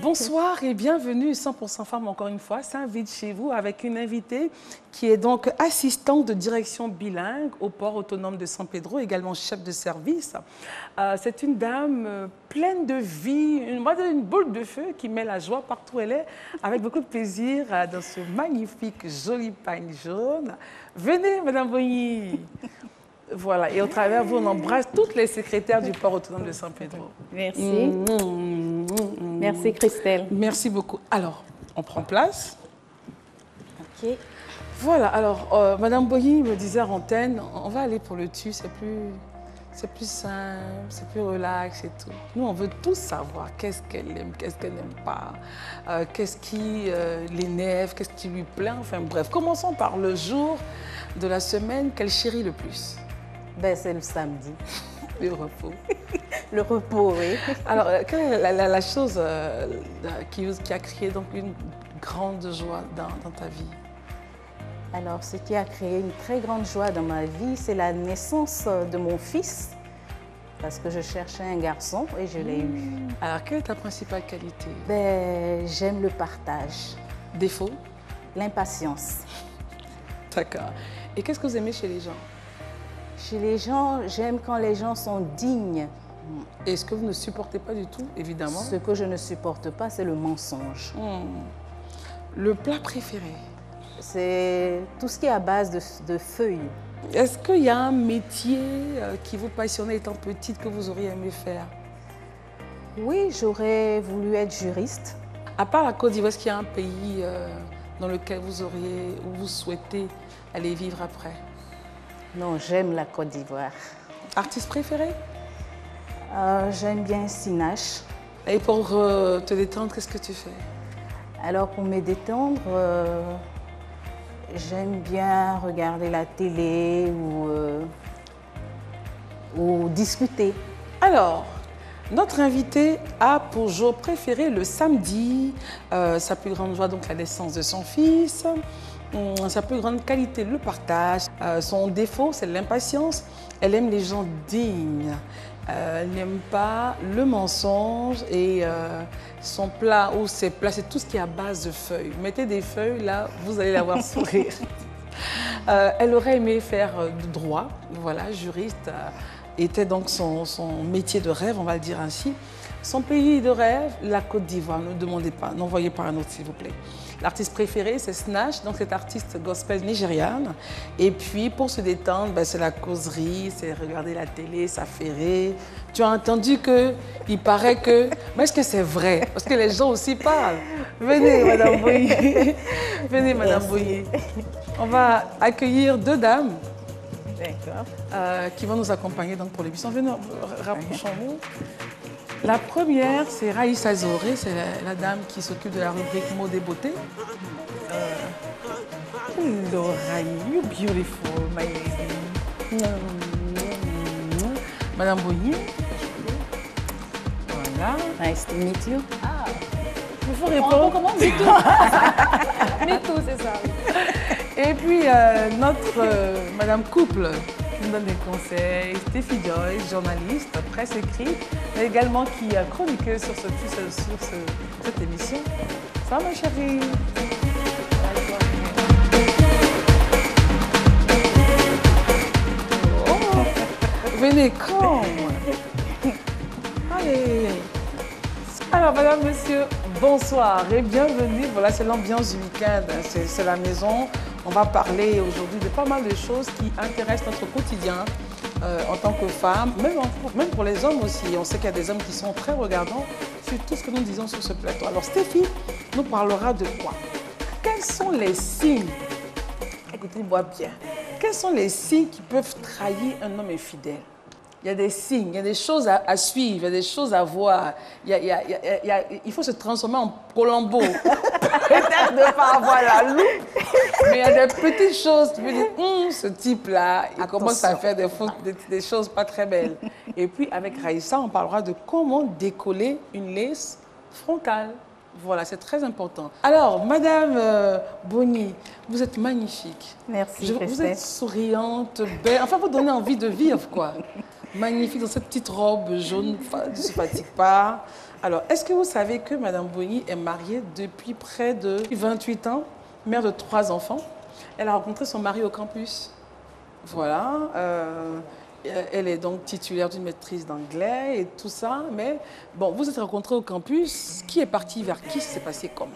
Bonsoir et bienvenue 100% Femmes encore une fois, s'invite chez vous avec une invitée qui est donc assistante de direction bilingue au port autonome de San Pedro, également chef de service. C'est une dame pleine de vie, une boule de feu qui met la joie partout où elle est, avec beaucoup de plaisir dans ce magnifique joli pagne jaune. Venez Madame Bogny. Voilà, et au travers vous, on embrasse toutes les secrétaires du port autonome de San Pedro. Merci. Merci Christelle. Merci beaucoup. Alors, on prend place. Ok. Voilà, alors, Madame Bogny me disait en antenne, on va aller pour le tu, c'est plus simple, c'est plus relax et tout. Nous, on veut tous savoir qu'est-ce qu'elle aime, qu'est-ce qu'elle n'aime pas, qu'est-ce qui l'énerve, qu'est-ce qui lui plaît, enfin bref. Commençons par le jour de la semaine qu'elle chérit le plus. Ben, c'est le samedi. Le repos. Le repos, oui. Alors, quelle est la chose qui a créé donc une grande joie dans ta vie? Alors, ce qui a créé une très grande joie dans ma vie, c'est la naissance de mon fils. Parce que je cherchais un garçon et je l'ai eu. Alors, quelle est ta principale qualité? Ben, j'aime le partage. Défaut? L'impatience. D'accord. Et qu'est-ce que vous aimez chez les gens? Chez les gens, j'aime quand les gens sont dignes. Et ce que vous ne supportez pas du tout, évidemment? Ce que je ne supporte pas, c'est le mensonge. Le plat préféré? C'est tout ce qui est à base de feuilles. Est-ce qu'il y a un métier qui vous passionnait étant petite que vous auriez aimé faire? Oui, j'aurais voulu être juriste. À part la Côte d'Ivoire, est-ce qu'il y a un pays dans lequel vous souhaitez aller vivre après? Non, j'aime la Côte d'Ivoire. Artiste préféré? J'aime bien Sinache. Et pour te détendre, qu'est-ce que tu fais? Alors, pour me détendre, j'aime bien regarder la télé ou discuter. Alors, notre invité a pour jour préféré le samedi, sa plus grande joie, donc la naissance de son fils, sa plus grande qualité, le partage. Son défaut, c'est l'impatience. Elle aime les gens dignes. Elle n'aime pas le mensonge et son plat ou ses plats, c'est tout ce qui est à base de feuilles. Mettez des feuilles, là, vous allez la voir sourire. Elle aurait aimé faire du droit, voilà, juriste. Était donc son métier de rêve, on va le dire ainsi. Son pays de rêve, la Côte d'Ivoire. Ne demandez pas, n'envoyez pas un autre, s'il vous plaît. L'artiste préféré, c'est Snatch, donc cette artiste gospel nigériane. Et puis, pour se détendre, ben, c'est la causerie, c'est regarder la télé, s'affairer. Tu as entendu qu'il paraît que... Mais est-ce que c'est vrai? Parce que les gens aussi parlent. Venez, Madame Bogny. Venez, Madame Bogny. On va accueillir deux dames. Qui vont nous accompagner donc pour l'émission. Venez, rapprochons-nous. La première, c'est Raïssa Zoré, c'est la dame qui s'occupe de la rubrique Mode et beauté. Hello, Raï, you're beautiful, my lady. Madame Bogny. Voilà. Nice to meet you. Ah, il faut répondre. Comment Me too. Me too, c'est ça. Et puis, notre Madame Couple, qui nous donne des conseils, Stéphie Joyce, journaliste, presse écrite, mais également qui est chroniqueuse sur cette émission. Ça va, ma chérie? Oh, venez, come. Allez. Alors, madame, monsieur, bonsoir et bienvenue. Voilà, c'est l'ambiance du week-end, c'est la maison. On va parler aujourd'hui de pas mal de choses qui intéressent notre quotidien en tant que femme, même pour les hommes aussi. On sait qu'il y a des hommes qui sont très regardants sur tout ce que nous disons sur ce plateau. Alors, Stéphie nous parlera de quoi? Quels sont les signes? Écoutez-moi bien. Quels sont les signes qui peuvent trahir un homme infidèle? Il y a des signes, il y a des choses à suivre, il y a des choses à voir. Il faut se transformer en Colombo. Peut-être ne pas avoir la loupe, mais il y a des petites choses. Tu peux dire, ce type-là, il commence à faire des choses pas très belles. Et puis, avec Raïssa, on parlera de comment décoller une lace frontale. Voilà, c'est très important. Alors, Madame Bogny, vous êtes magnifique. Merci, Vous êtes souriante, belle. Enfin, vous donnez envie de vivre, quoi. Magnifique, dans cette petite robe jaune, ne se fatigue pas. Alors, est-ce que vous savez que Madame Boigny est mariée depuis près de 28 ans, mère de 3 enfants? Elle a rencontré son mari au campus. Voilà. Elle est donc titulaire d'une maîtrise d'anglais et tout ça. Mais bon, vous êtes rencontrés au campus. Qui est parti vers qui? Ça s'est passé comment?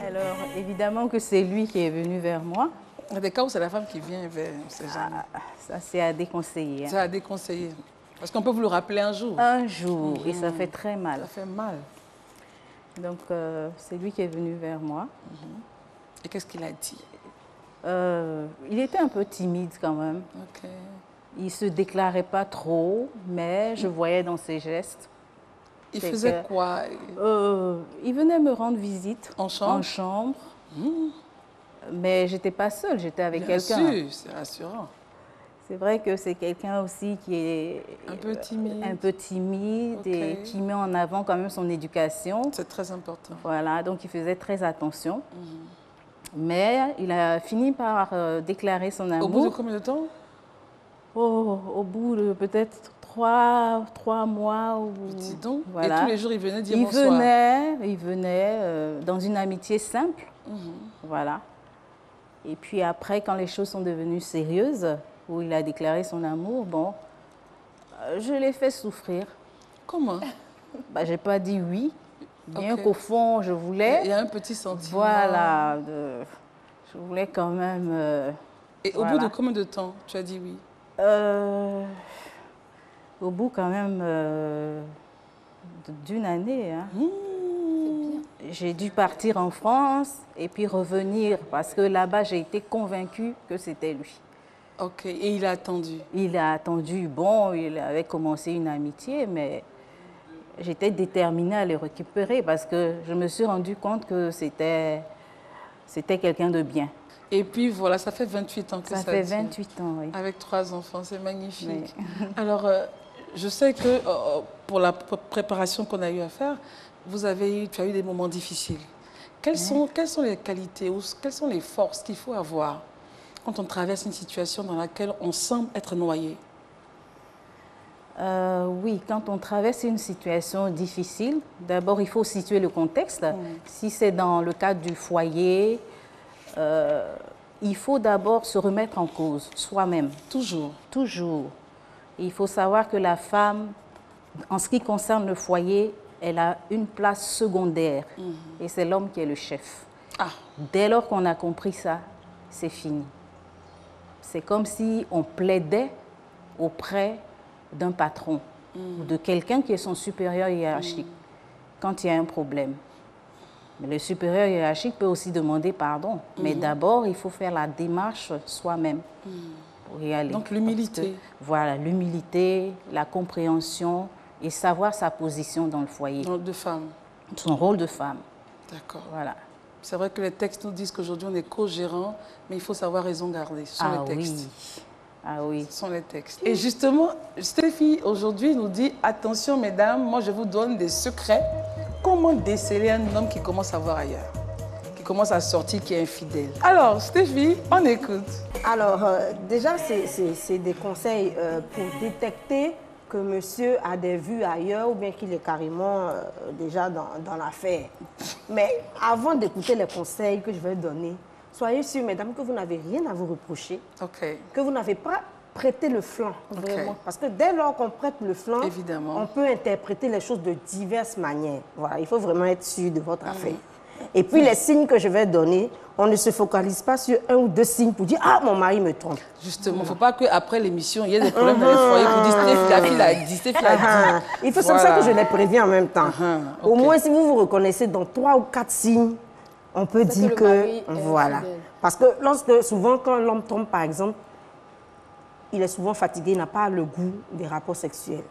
Alors, évidemment que c'est lui qui est venu vers moi. Il y a des cas où c'est la femme qui vient vers ces gens. Ça, c'est à déconseiller. C'est à déconseiller. Parce qu'on peut vous le rappeler un jour. Un jour, et ça fait très mal. Ça fait mal. Donc, c'est lui qui est venu vers moi. Et qu'est-ce qu'il a dit? Il était un peu timide quand même. Ok. Il ne se déclarait pas trop, mais je voyais dans ses gestes. Il faisait quoi? Il venait me rendre visite. En chambre? En chambre. Mais je n'étais pas seule, j'étais avec quelqu'un. Bien sûr, c'est rassurant. C'est vrai que c'est quelqu'un aussi qui est un peu timide, et qui met en avant quand même son éducation. C'est très important. Voilà, donc il faisait très attention. Mais il a fini par déclarer son amour. Au bout de combien de temps? Au bout de peut-être 3 mois. Dis donc. Voilà. Et tous les jours, il venait dire bonsoir? Il venait dans une amitié simple. Voilà. Et puis après, quand les choses sont devenues sérieuses, où il a déclaré son amour, bon, je l'ai fait souffrir. Comment? Je n'ai pas dit oui, bien qu'au fond, je voulais. Il y a un petit sentiment. Voilà, je voulais quand même... Et au bout de combien de temps tu as dit oui? Au bout quand même d'une année. Hein. J'ai dû partir en France et puis revenir parce que là-bas, j'ai été convaincue que c'était lui. Ok, et il a attendu? Il a attendu. Bon, il avait commencé une amitié, mais j'étais déterminée à le récupérer parce que je me suis rendu compte que c'était quelqu'un de bien. Et puis voilà, ça fait 28 ans que ça fait dure. 28 ans, oui. Avec 3 enfants, c'est magnifique. Oui. Alors, je sais que pour la préparation qu'on a eu à faire, tu as eu des moments difficiles. Quelles sont les qualités ou quelles sont les forces qu'il faut avoir quand on traverse une situation dans laquelle on semble être noyé? Oui, quand on traverse une situation difficile, d'abord il faut situer le contexte. Si c'est dans le cadre du foyer, il faut d'abord se remettre en cause, soi-même. Toujours? Toujours. Il faut savoir que la femme, en ce qui concerne le foyer, elle a une place secondaire et c'est l'homme qui est le chef. Dès lors qu'on a compris ça, c'est fini. C'est comme si on plaidait auprès d'un patron ou de quelqu'un qui est son supérieur hiérarchique quand il y a un problème. Mais le supérieur hiérarchique peut aussi demander pardon. Mais d'abord, il faut faire la démarche soi-même pour y aller. Donc l'humilité. Voilà, l'humilité, la compréhension et savoir sa position dans le foyer. Son rôle de femme. Son rôle de femme. D'accord. Voilà. C'est vrai que les textes nous disent qu'aujourd'hui, on est co-gérant, mais il faut savoir raison garder. Ce sont les textes. Oui. Ah oui. Ce sont les textes. Et justement, Stéphie, aujourd'hui, nous dit, attention, mesdames, moi, je vous donne des secrets. Comment déceler un homme qui commence à voir ailleurs, qui commence à sortir, qui est infidèle? Alors, Stéphie, on écoute. Alors, déjà, c'est des conseils pour détecter que monsieur a des vues ailleurs ou bien qu'il est carrément déjà dans l'affaire. Mais avant d'écouter les conseils que je vais donner, soyez sûrs, mesdames, que vous n'avez rien à vous reprocher, que vous n'avez pas prêté le flanc, vraiment. Parce que dès lors qu'on prête le flanc, évidemment, on peut interpréter les choses de diverses manières. Voilà, il faut vraiment être sûr de votre affaire. Et puis les signes que je vais donner, on ne se focalise pas sur 1 ou 2 signes pour dire « Ah, mon mari me trompe ». Justement, il ne faut pas qu'après l'émission, il y ait des problèmes dans les foyers pour dire « Stéphie, la fille a dit, Stéphie a dit ». Il faut, c'est pour ça que je les préviens en même temps. Au moins, si vous vous reconnaissez dans 3 ou 4 signes, on peut dire que... Voilà. Parce que souvent, quand l'homme trompe, par exemple, il est souvent fatigué, il n'a pas le goût des rapports sexuels.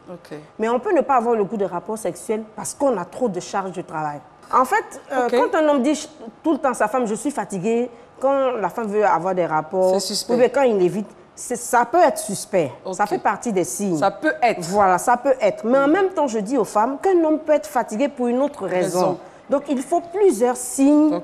Mais on peut ne pas avoir le goût des rapports sexuels parce qu'on a trop de charges de travail. En fait, quand un homme dit tout le temps à sa femme « je suis fatigué », quand la femme veut avoir des rapports, ou bien quand il évite, ça peut être suspect. Ça fait partie des signes. Ça peut être. Voilà, ça peut être. Mais en même temps, je dis aux femmes qu'un homme peut être fatigué pour une autre raison. Donc, il faut plusieurs signes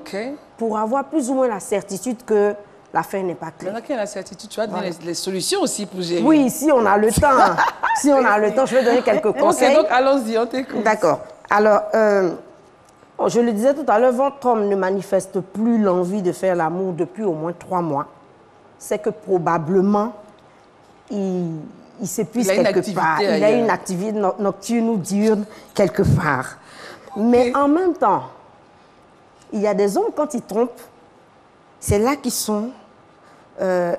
pour avoir plus ou moins la certitude que l'affaire n'est pas claire. Maintenant qu'il y a la certitude, tu vas donner les solutions aussi pour gérer. Oui, si on a le temps. Si on a le temps, je vais donner quelques conseils. Ok, donc allons-y, on t'écoute. D'accord. Alors, je le disais tout à l'heure, votre homme ne manifeste plus l'envie de faire l'amour depuis au moins 3 mois. C'est que probablement, il s'épuise quelque part. Il a une activité nocturne ou diurne quelque part. Mais en même temps, il y a des hommes, quand ils trompent, c'est là qu'ils sont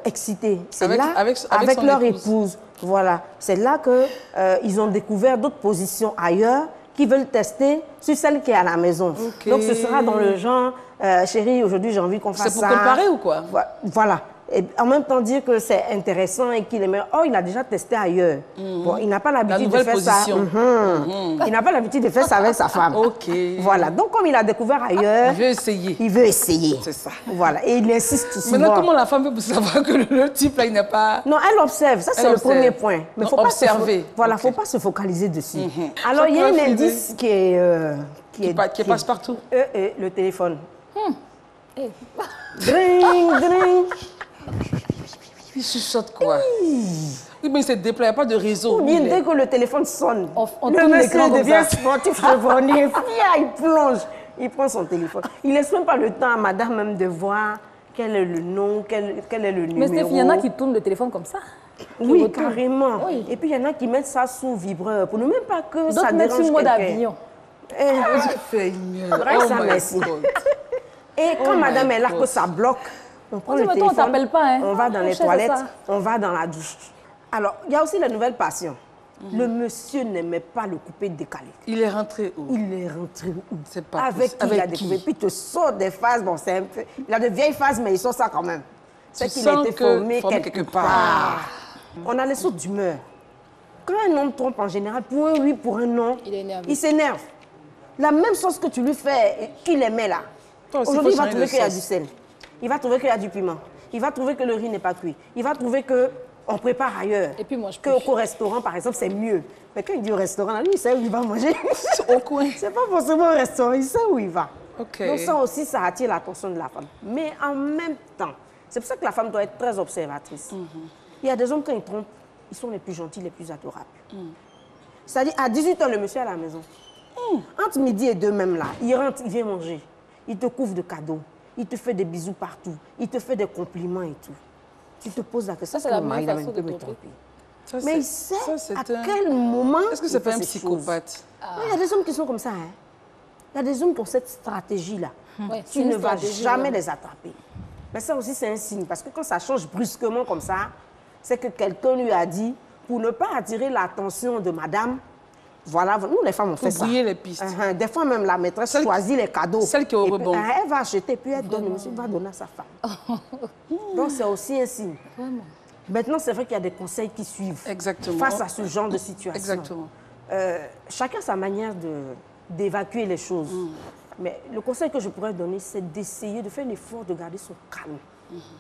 excités. C'est là, avec leur épouse. Voilà. C'est là qu'ils ont découvert d'autres positions ailleurs qui veulent tester sur celle qui est à la maison. Okay. Donc, ce sera dans le genre, chérie, aujourd'hui, j'ai envie qu'on fasse ça. C'est pour comparer ou quoi? Voilà. Et en même temps, dire que c'est intéressant et qu'il aime. Oh, il a déjà testé ailleurs. Bon, il n'a pas l'habitude de faire ça. Il n'a pas l'habitude de faire ça avec sa femme. Ok. Voilà. Donc, comme il a découvert ailleurs... il veut essayer. Il veut essayer. C'est ça. Voilà. Et il insiste souvent. Maintenant, comment la femme peut savoir que le type, là, il n'a pas... Non, elle observe. Ça, c'est le premier point. Mais il ne faut observer. Voilà, faut pas se focaliser dessus. Alors, il y a un indice qui passe partout. Le téléphone. Dring, dring. Il chuchote quoi? Oui, mais il se déploie, il n'y a pas de réseau. Ou bien dès que le téléphone sonne, le monsieur devient sportif chevronné. Il plonge, il prend son téléphone. Il ne laisse même pas le temps à madame même de voir quel est le nom, quel est le numéro. Mais Stéphie, il y en a qui tournent le téléphone comme ça. Oui, carrément. Oui. Et puis il y en a qui mettent ça sous vibreur pour ne même pas que ça dérange quelqu'un. D'autres mode avion. Merci. Et quand madame est là, que ça bloque, on prend le téléphone, t'appelle pas, hein? on va dans les toilettes, on va dans la douche. Alors, il y a aussi la nouvelle passion. Le monsieur n'aimait pas le coupé décalé. Il est rentré où? Il est rentré où? C'est pas avec qui il a découvert. Puis il te sort des phases, bon, c'est un peu... Il a de vieilles phases, mais il sort ça quand même. C'est qu'il a été formé quelque part. On a les sauts d'humeur. Quand un homme trompe en général, pour un oui, pour un non, il s'énerve. La même chose que tu lui fais, qu'il aimait là. Aujourd'hui, il va trouver qu'il y a du sel. Il va trouver qu'il y a du piment. Il va trouver que le riz n'est pas cuit. Il va trouver qu'on prépare ailleurs. Et puis moi, qu'au restaurant, par exemple, c'est mieux. Mais quand il dit au restaurant, lui, il sait où il va manger. Au coin. C'est pas forcément au restaurant, il sait où il va. Okay. Donc ça aussi, ça attire l'attention de la femme. Mais en même temps, c'est pour ça que la femme doit être très observatrice. Il y a des hommes, quand ils trompent, ils sont les plus gentils, les plus adorables. C'est-à-dire, à 18 ans, le monsieur est à la maison. Entre midi et 2 même là, il rentre, il vient manger. Il te couvre de cadeaux. Il te fait des bisous partout. Il te fait des compliments et tout. Tu te poses la question, c'est la meilleure façon de me tromper. Mais il sait à quel moment... Est-ce que c'est pas un psychopathe? Il y a des hommes qui sont comme ça. Hein. Il y a des hommes qui ont cette stratégie-là. Tu ne vas jamais les attraper. Mais ça aussi, c'est un signe. Parce que quand ça change brusquement comme ça, c'est que quelqu'un lui a dit, pour ne pas attirer l'attention de madame, voilà, nous les femmes on fait ça. Pour brouiller les pistes. Des fois même la maîtresse choisit les cadeaux. Celle qui est au rebond. Elle va acheter, puis elle donne, le monsieur va donner à sa femme. Donc c'est aussi un signe. Vraiment. Maintenant, c'est vrai qu'il y a des conseils qui suivent. Exactement. Face à ce genre de situation. Exactement. Chacun sa manière d'évacuer les choses. Mais le conseil que je pourrais donner, c'est d'essayer de faire l'effort de garder son calme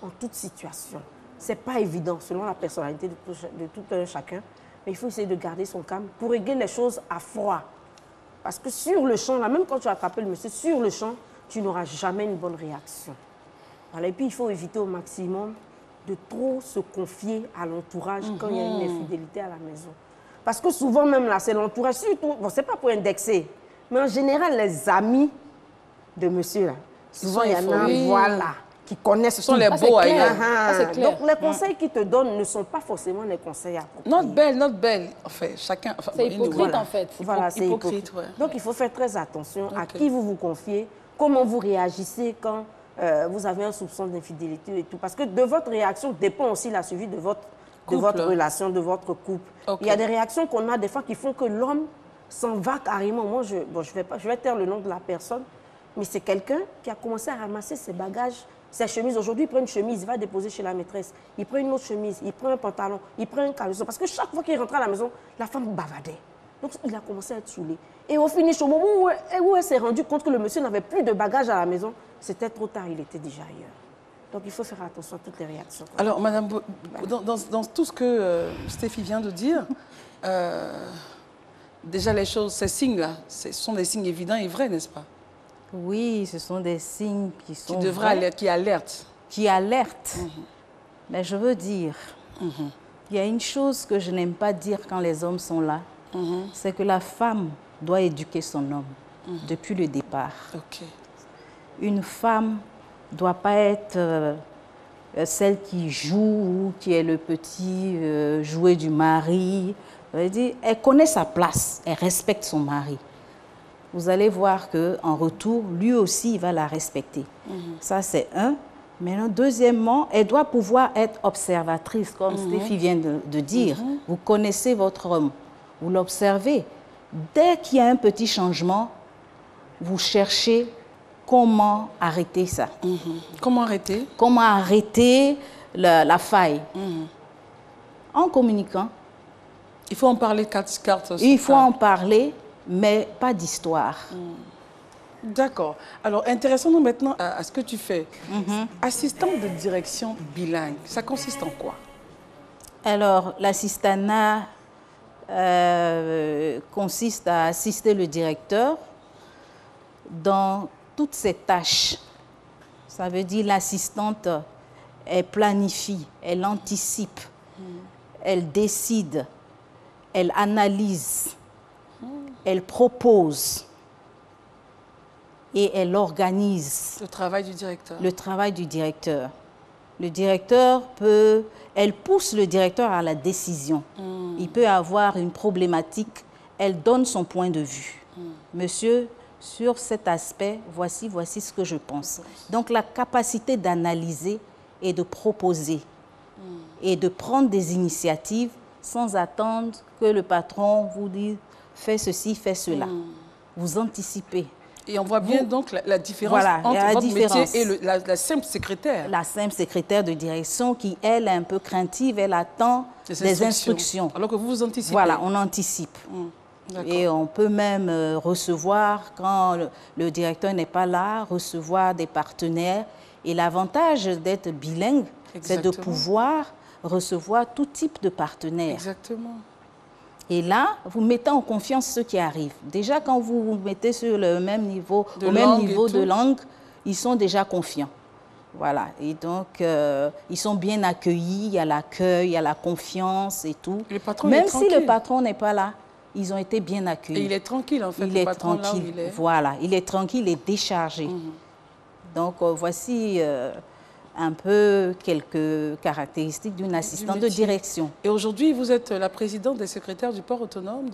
en toute situation. Ce n'est pas évident selon la personnalité de tout chacun. Mais il faut essayer de garder son calme pour régler les choses à froid. Parce que sur le champ, là, même quand tu as attrapé le monsieur, sur le champ, tu n'auras jamais une bonne réaction. Voilà. Et puis, il faut éviter au maximum de trop se confier à l'entourage quand il y a une infidélité à la maison. Parce que souvent, même là, c'est l'entourage. Surtout, bon, ce n'est pas pour indexer, mais en général, les amis de monsieur, là, souvent, il y en a, voilà, qui connaissent. Ce sont les beaux ailleurs. Donc, les conseils qu'ils te donnent ne sont pas forcément les conseils appropriés. Not belle. Enfin, chacun... Enfin, c'est hypocrite, en fait. Voilà, c'est hypocrite. Ouais. Donc, il faut faire très attention à qui vous vous confiez, comment vous réagissez quand vous avez un soupçon d'infidélité et tout. Parce que de votre réaction dépend aussi la suivi de votre relation, de votre couple. Il y a des réactions qu'on a des fois qui font que l'homme s'en va carrément. Moi, je vais taire le nom de la personne, mais c'est quelqu'un qui a commencé à ramasser ses bagages, ses chemises. Aujourd'hui, il prend une chemise, il va déposer chez la maîtresse. Il prend une autre chemise, il prend un pantalon, il prend un caleçon. Parce que chaque fois qu'il rentrait à la maison, la femme bavardait. Donc, il a commencé à être saoulé. Et au finish, au moment où elle s'est rendue compte que le monsieur n'avait plus de bagages à la maison, c'était trop tard, il était déjà ailleurs. Donc, il faut faire attention à toutes les réactions. Alors, Madame, dans tout ce que Stéphie vient de dire, déjà les choses, ces signes-là, ce sont des signes évidents et vrais, n'est-ce pas? Oui, ce sont des signes qui sont qui alertent. qui alerte. Mais je veux dire, il y a une chose que je n'aime pas dire quand les hommes sont là, c'est que la femme doit éduquer son homme depuis le départ. Une femme ne doit pas être celle qui joue ou qui est le petit jouet du mari. Elle connaît sa place, elle respecte son mari. Vous allez voir qu'en retour, lui aussi, il va la respecter. Ça, c'est un. Maintenant, deuxièmement, elle doit pouvoir être observatrice, comme Stéphie vient de dire. Vous connaissez votre homme, vous l'observez. Dès qu'il y a un petit changement, vous cherchez comment arrêter ça. Comment arrêter? Comment arrêter la faille? En communiquant. Il faut en parler carte. Il faut en parler, mais pas d'histoire. D'accord. Alors, intéressons-nous maintenant à ce que tu fais. Assistant de direction bilingue, ça consiste en quoi? Alors, l'assistanat consiste à assister le directeur dans toutes ses tâches. Ça veut dire l'assistante, elle planifie, elle anticipe, elle décide, elle analyse, elle propose et elle organise. Le travail du directeur. Le travail du directeur. Le directeur peut... Elle pousse le directeur à la décision. Il peut avoir une problématique, elle donne son point de vue. Monsieur, sur cet aspect, voici ce que je pense. Donc la capacité d'analyser et de proposer et de prendre des initiatives sans attendre que le patron vous dise fais ceci, fais cela. Vous anticipez. Et on voit bien donc la différence entre votre métier et la simple secrétaire. La simple secrétaire de direction qui, elle, est un peu craintive, elle attend des instructions. Alors que vous anticipez. Voilà, on anticipe. Et on peut même recevoir, quand le directeur n'est pas là, recevoir des partenaires. Et l'avantage d'être bilingue, c'est de pouvoir recevoir tout type de partenaires. Exactement. Et là, vous mettez en confiance ceux qui arrivent. Déjà, quand vous vous mettez sur le même niveau, de langue, ils sont déjà confiants. Voilà. Et donc, ils sont bien accueillis, il y a l'accueil, il y a la confiance et tout. Et le patron même si le patron n'est pas là, ils ont été bien accueillis. Et il est tranquille, en fait, il est tranquille. Voilà, il est tranquille, il est déchargé. Donc, voici un peu quelques caractéristiques d'une assistante de direction. Et aujourd'hui, vous êtes la présidente des secrétaires du port autonome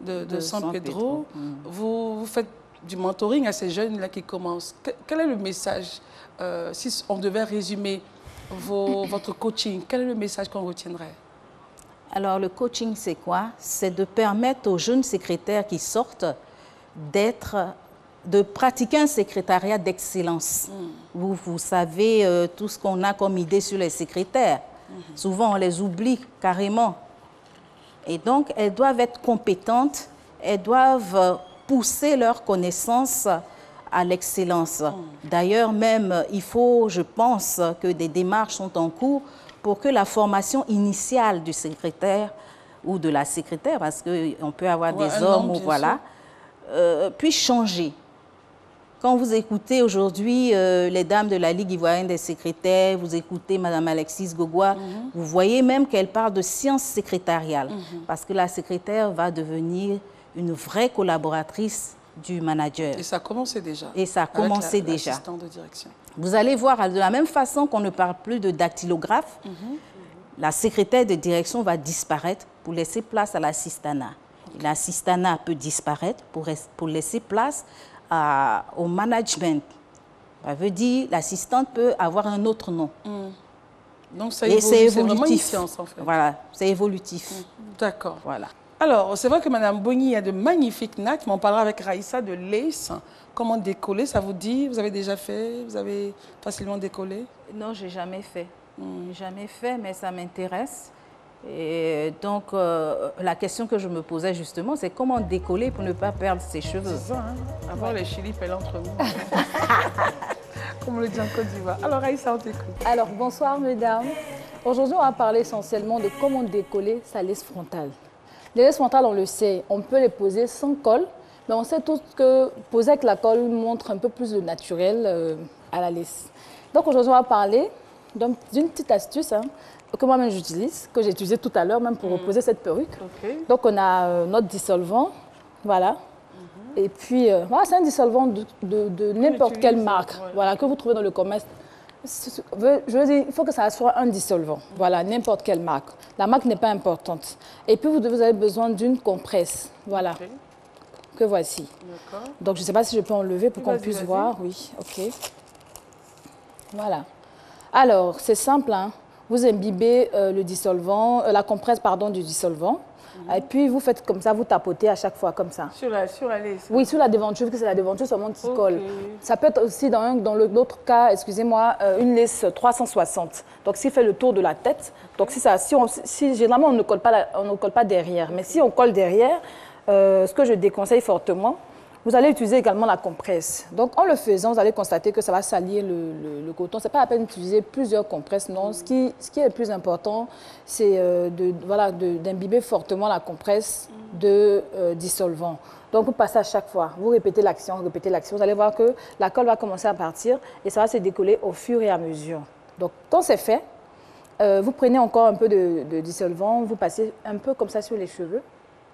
de San Pedro. Vous faites du mentoring à ces jeunes-là qui commencent. Quel est le message, si on devait résumer votre coaching, quel est le message qu'on retiendrait? Alors, le coaching, c'est quoi? C'est de permettre aux jeunes secrétaires qui sortent de pratiquer un secrétariat d'excellence. Vous savez tout ce qu'on a comme idée sur les secrétaires. Souvent, on les oublie carrément. Et donc, elles doivent être compétentes, elles doivent pousser leurs connaissances à l'excellence. D'ailleurs, même, il faut, je pense, que des démarches sont en cours pour que la formation initiale du secrétaire ou de la secrétaire, parce qu'on peut avoir des hommes, puisse changer. Quand vous écoutez aujourd'hui les dames de la Ligue ivoirienne des secrétaires, vous écoutez Mme Alexis Gogua, vous voyez même qu'elle parle de sciences secrétariales, parce que la secrétaire va devenir une vraie collaboratrice du manager. Et ça a commencé déjà. Et ça a commencé déjà. L'assistante de direction. Vous allez voir, de la même façon qu'on ne parle plus de dactylographe, la secrétaire de direction va disparaître pour laisser place à l'assistanat. L'assistanat peut disparaître pour laisser place au management. Ça veut dire l'assistante peut avoir un autre nom. Donc ça évolue, c'est vraiment une science en fait. Voilà, c'est évolutif. D'accord. Voilà. Alors, c'est vrai que Mme Boni a de magnifiques nattes, mais on parlera avec Raïssa de lace. Comment décoller, ça vous dit? Vous avez déjà fait? Vous avez facilement décollé? Non, je n'ai jamais fait. Jamais fait, mais ça m'intéresse. Et donc, la question que je me posais justement, c'est comment décoller pour ne pas perdre ses cheveux. C'est ça, hein? Avoir les chili pellent entre nous. Comme on le dit en Côte d'Ivoire. Alors, Raïssa, on t'écoute. Alors, bonsoir, mesdames. Aujourd'hui, on va parler essentiellement de comment décoller sa laisse frontale. Les laisses frontales, on le sait, on peut les poser sans colle, mais on sait tous que poser avec la colle montre un peu plus de naturel à la laisse. Donc aujourd'hui, on va parler d'une petite astuce que moi-même j'utilise, que j'ai utilisée tout à l'heure même pour reposer cette perruque. Donc on a notre dissolvant, voilà. Et puis, voilà, c'est un dissolvant de n'importe quelle marque, voilà, que vous trouvez dans le commerce. Je veux dire, il faut que ça soit un dissolvant, voilà, n'importe quelle marque. La marque n'est pas importante. Et puis, vous avez besoin d'une compresse, voilà, que voici. Donc, je ne sais pas si je peux enlever pour qu'on puisse voir. Oui, ok. Voilà. Alors, c'est simple, hein. Vous imbibez le dissolvant, la compresse, pardon, du dissolvant. Et puis, vous faites comme ça, vous tapotez à chaque fois, comme ça. Sur la laisse? Oui, sur la devanture, vu que c'est la devanture seulement qui colle. Ça peut être aussi, dans l'autre cas, excusez-moi, une laisse 360. Donc, s'il fait le tour de la tête, donc généralement, on ne colle pas derrière. Mais si on colle derrière, ce que je déconseille fortement, vous allez utiliser également la compresse. Donc, en le faisant, vous allez constater que ça va salir le coton. Ce n'est pas la peine d'utiliser plusieurs compresses, non. Ce qui est le plus important, c'est d'imbiber fortement la compresse de dissolvant. Donc, vous passez à chaque fois. Vous répétez l'action, Vous allez voir que la colle va commencer à partir et ça va se décoller au fur et à mesure. Donc, quand c'est fait, vous prenez encore un peu de dissolvant, vous passez un peu comme ça sur les cheveux.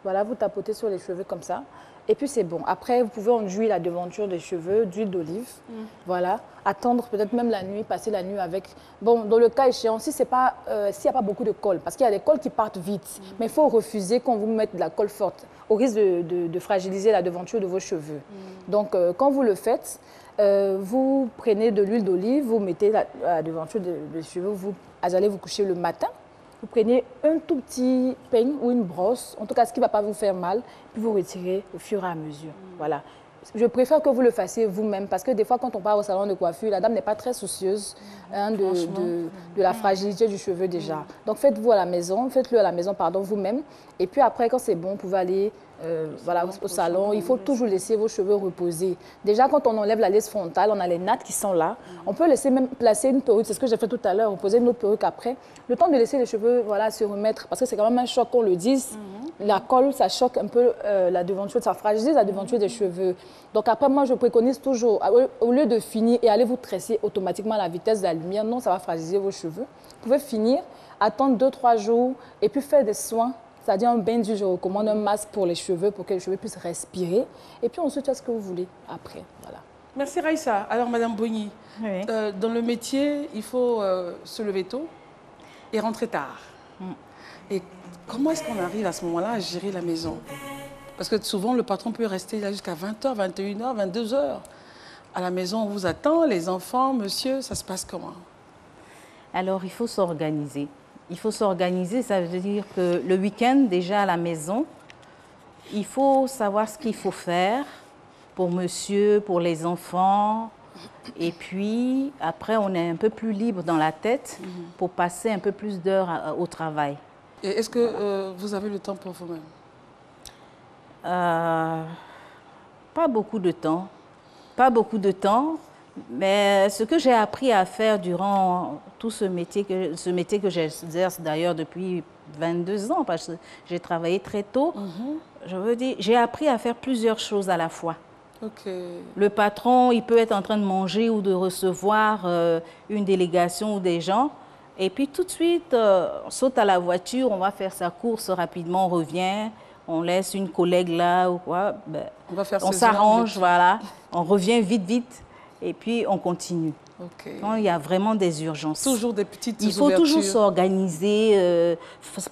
Voilà, vous tapotez sur les cheveux comme ça. Et puis c'est bon. Après, vous pouvez enduire la devanture des cheveux d'huile d'olive. Voilà. Attendre peut-être même la nuit, passer la nuit avec... Bon, dans le cas échéant, s'il n'y a pas beaucoup de colle, parce qu'il y a des colles qui partent vite, mais il faut refuser qu'on vous mette de la colle forte, au risque de fragiliser la devanture de vos cheveux. Donc, quand vous le faites, vous prenez de l'huile d'olive, vous mettez la devanture des cheveux, vous allez vous coucher le matin. Vous prenez un tout petit peigne ou une brosse, en tout cas ce qui ne va pas vous faire mal, puis vous retirez au fur et à mesure. Voilà. Je préfère que vous le fassiez vous-même parce que des fois, quand on part au salon de coiffure, la dame n'est pas très soucieuse de la fragilité du cheveu déjà. Donc faites-le à la maison, vous-même. Et puis après, quand c'est bon, vous pouvez aller au salon. Il faut toujours laisser vos cheveux reposer. Déjà, quand on enlève la laisse frontale, on a les nattes qui sont là. On peut laisser même placer une perruque, c'est ce que j'ai fait tout à l'heure, reposer une autre perruque après. Le temps de laisser les cheveux se remettre, parce que c'est quand même un choc qu'on le dise. La colle, ça choque un peu la devanture, ça fragilise la devanture des cheveux. Donc après, moi, je préconise toujours, au lieu de finir et aller vous tresser automatiquement à la vitesse de la lumière, non, ça va fragiliser vos cheveux. Vous pouvez finir, attendre 2-3 jours et puis faire des soins. C'est-à-dire un bain d'huile, je recommande un masque pour les cheveux, pour que les cheveux puissent respirer. Et puis ensuite, faites ce que vous voulez après. Voilà. Merci Raïssa. Alors, Madame Boni, dans le métier, il faut se lever tôt et rentrer tard. Et comment est-ce qu'on arrive à ce moment-là à gérer la maison? Parce que souvent, le patron peut rester là jusqu'à 20h, 21h, 22h. À la maison, on vous attend, les enfants, monsieur, ça se passe comment? Alors, il faut s'organiser. Il faut s'organiser, ça veut dire que le week-end, déjà à la maison, il faut savoir ce qu'il faut faire pour monsieur, pour les enfants. Et puis, après, on est un peu plus libre dans la tête pour passer un peu plus d'heures au travail. Et est-ce que vous avez le temps pour vous-même? Pas beaucoup de temps. Pas beaucoup de temps. Mais ce que j'ai appris à faire durant tout ce métier que j'exerce d'ailleurs depuis 22 ans, parce que j'ai travaillé très tôt, je veux dire, j'ai appris à faire plusieurs choses à la fois. Le patron, il peut être en train de manger ou de recevoir une délégation ou des gens, et puis tout de suite, on saute à la voiture, on va faire sa course rapidement, on revient, on laisse une collègue là ou quoi, on s'arrange, voilà, on revient vite. Et puis, on continue. Quand il y a vraiment des urgences. Toujours des petites ouvertures. Il faut toujours s'organiser,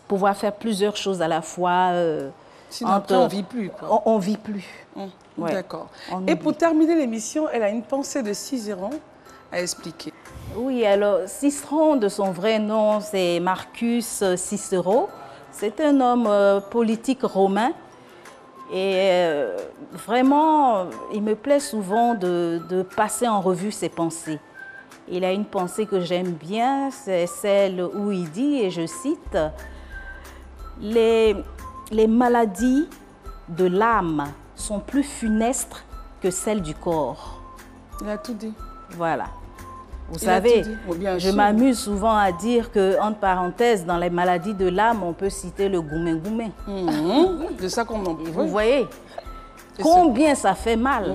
pouvoir faire plusieurs choses à la fois. Sinon, après, on ne vit plus. On ne vit plus. D'accord. Et pour terminer l'émission, elle a une pensée de Cicéron à expliquer. Oui, alors, Cicéron, de son vrai nom, c'est Marcus Cicéron. C'est un homme politique romain. Et vraiment, il me plaît souvent de passer en revue ses pensées. Il a une pensée que j'aime bien, c'est celle où il dit, et je cite, « Les maladies de l'âme sont plus funestes que celles du corps. » Il a tout dit. Voilà. Vous savez, je m'amuse souvent à dire que, entre parenthèses, dans les maladies de l'âme, on peut citer le goumé-goumé. De ça qu'on en Vous voyez? Combien ça fait mal.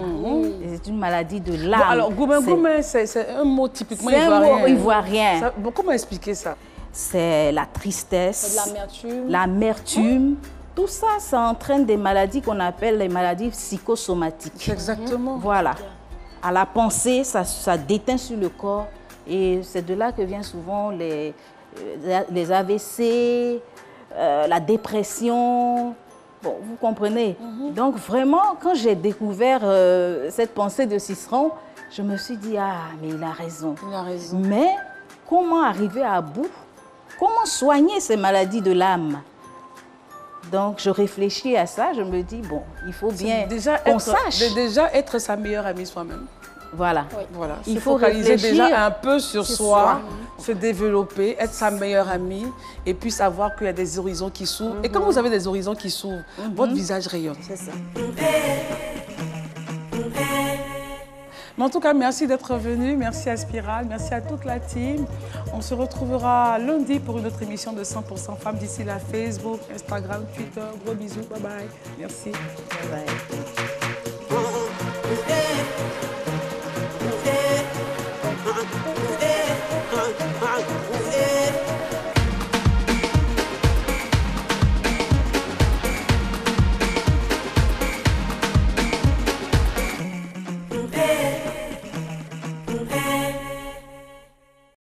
C'est une maladie de l'âme. Bon, alors, goumé, c'est un mot typiquement ivoirien. C'est un mot ivoirien. Comment expliquer ça? C'est la tristesse, l'amertume. L'amertume. Tout ça, ça entraîne des maladies qu'on appelle les maladies psychosomatiques. Exactement. Voilà. À la pensée, ça déteint sur le corps. Et c'est de là que viennent souvent les AVC, la dépression. Bon, vous comprenez. Donc vraiment, quand j'ai découvert cette pensée de Cicéron, je me suis dit, ah, mais il a raison. Il a raison. Mais comment arriver à bout? Comment soigner ces maladies de l'âme? Donc, je réfléchis à ça, je me dis, bon, il faut bien qu'on sache. Déjà être sa meilleure amie soi-même. Voilà. Oui. Voilà. Il faut focaliser réfléchir déjà un peu sur soi, se développer, être sa meilleure amie et puis savoir qu'il y a des horizons qui s'ouvrent. Et quand vous avez des horizons qui s'ouvrent, votre visage rayonne. C'est ça. Mais en tout cas, merci d'être venu. Merci à Spiral. Merci à toute la team. On se retrouvera lundi pour une autre émission de 100% Femmes. D'ici là, Facebook, Instagram, Twitter. Gros bisous. Bye bye. Merci. Bye bye.